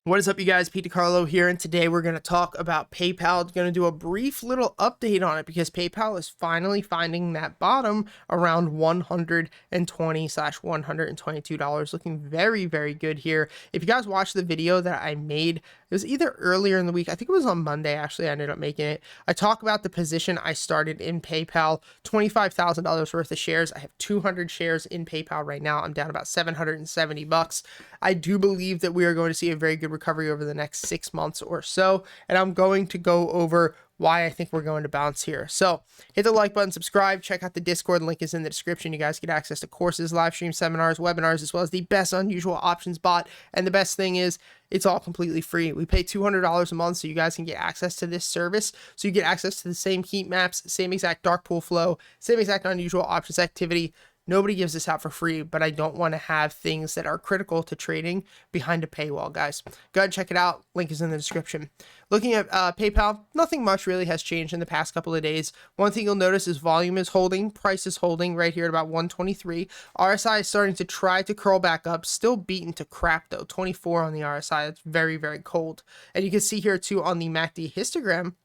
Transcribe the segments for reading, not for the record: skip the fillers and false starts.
What is up, you guys? Pete DiCarlo here, and today we're going to talk about PayPal. Going to do a brief little update on it because PayPal is finally finding that bottom around $120/$122, looking very, very good here. If you guys watched the video that I made, it was either earlier in the week, I think it was on Monday, actually, I ended up making it. I talk about the position I started in PayPal, $25,000 worth of shares. I have 200 shares in PayPal right now. I'm down about $770. I do believe that we are going to see a very good recovery over the next 6 months or so, and I'm going to go over why I think we're going to bounce here. So hit the like button, subscribe, check out the Discord, link is in the description. You guys get access to courses, live streams, seminars, webinars, as well as the best unusual options bot. And the best thing is it's all completely free. We pay $200 a month so you guys can get access to this service. So you get access to the same heat maps, same exact dark pool flow, same exact unusual options activity. Nobody gives this out for free, but I don't want to have things that are critical to trading behind a paywall, guys. Go ahead and check it out. Link is in the description. Looking at PayPal, nothing much really has changed in the past couple of days. One thing you'll notice is volume is holding, price is holding right here at about 123. RSI is starting to try to curl back up, still beaten to crap though. 24 on the RSI. That's very, very cold. And you can see here too on the MACD histogram,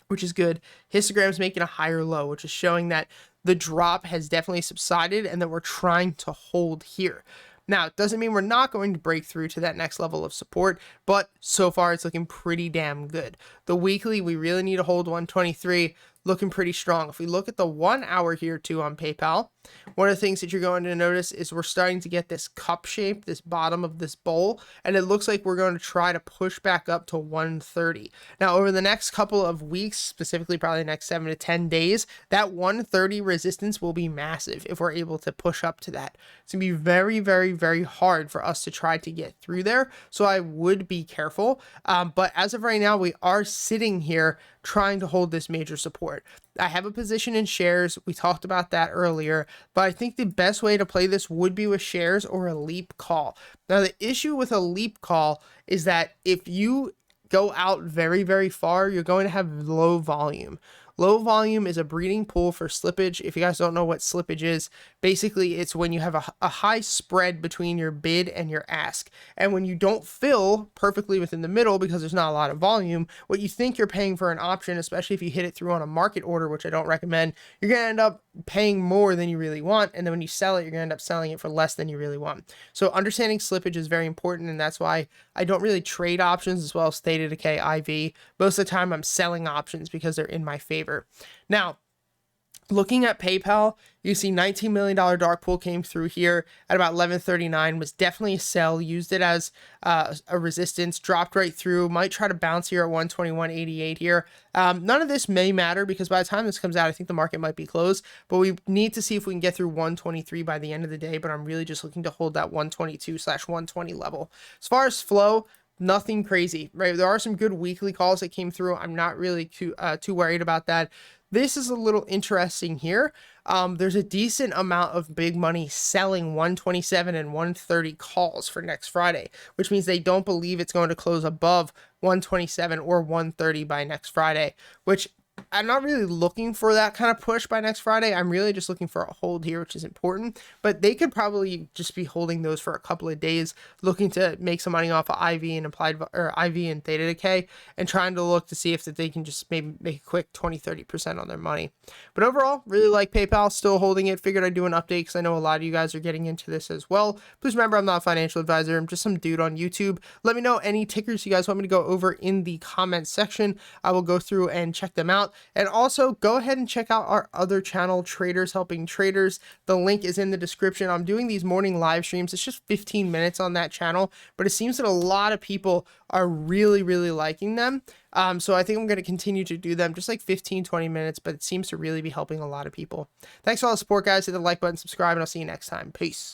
which is good. Histogram's making a higher low, which is showing that the drop has definitely subsided and that we're trying to hold here. Now, it doesn't mean we're not going to break through to that next level of support, but so far it's looking pretty damn good. The weekly, we really need to hold 123, looking pretty strong. If we look at the 1 hour here too on PayPal, one of the things that you're going to notice is we're starting to get this cup shape, this bottom of this bowl, and it looks like we're going to try to push back up to 130. Now, over the next couple of weeks, specifically probably the next 7 to 10 days, that 130 resistance will be massive if we're able to push up to that. It's going to be very, very, very hard for us to try to get through there, so I would be careful. But as of right now, we are sitting here trying to hold this major support. I have a position in shares. We talked about that earlier, but I think the best way to play this would be with shares or a leap call. Now, the issue with a leap call is that if you go out very, very far, you're going to have low volume. Low volume is a breeding pool for slippage. If you guys don't know what slippage is, basically it's when you have a high spread between your bid and your ask. And when you don't fill perfectly within the middle because there's not a lot of volume, what you think you're paying for an option, especially if you hit it through on a market order, which I don't recommend, you're going to end up paying more than you really want. And then when you sell it, you're going to end up selling it for less than you really want. So understanding slippage is very important. And that's why I don't really trade options as well as theta decay IV. Most of the time I'm selling options because they're in my favor. Now, looking at PayPal, you see $19 million dark pool came through here at about 1139, was definitely a sell, used it as a resistance, dropped right through, might try to bounce here at 121.88 here. None of this may matter because by the time this comes out, I think the market might be closed, but we need to see if we can get through 123 by the end of the day, but I'm really just looking to hold that 122/120 level. As far as flow, nothing crazy, right? There are some good weekly calls that came through. I'm not really too worried about that. This is a little interesting here. There's a decent amount of big money selling 127 and 130 calls for next Friday, which means they don't believe it's going to close above 127 or 130 by next Friday, which I'm not really looking for that kind of push by next Friday. I'm really just looking for a hold here, which is important, but they could probably just be holding those for a couple of days, looking to make some money off of IV and IV and theta decay, and trying to look to see if that they can just maybe make a quick 20-30% on their money. But overall, really like PayPal, still holding it. Figured I'd do an update because I know a lot of you guys are getting into this as well. Please remember, I'm not a financial advisor. I'm just some dude on YouTube. Let me know any tickers you guys want me to go over in the comment section. I will go through and check them out. And also go ahead and check out our other channel, Traders Helping Traders. The link is in the description. I'm doing these morning live streams. It's just 15 minutes on that channel, but it seems that a lot of people are really, really liking them. So I think I'm going to continue to do them just like 15-20 minutes, but it seems to really be helping a lot of people. Thanks for all the support, guys. Hit the like button, subscribe, and I'll see you next time. Peace.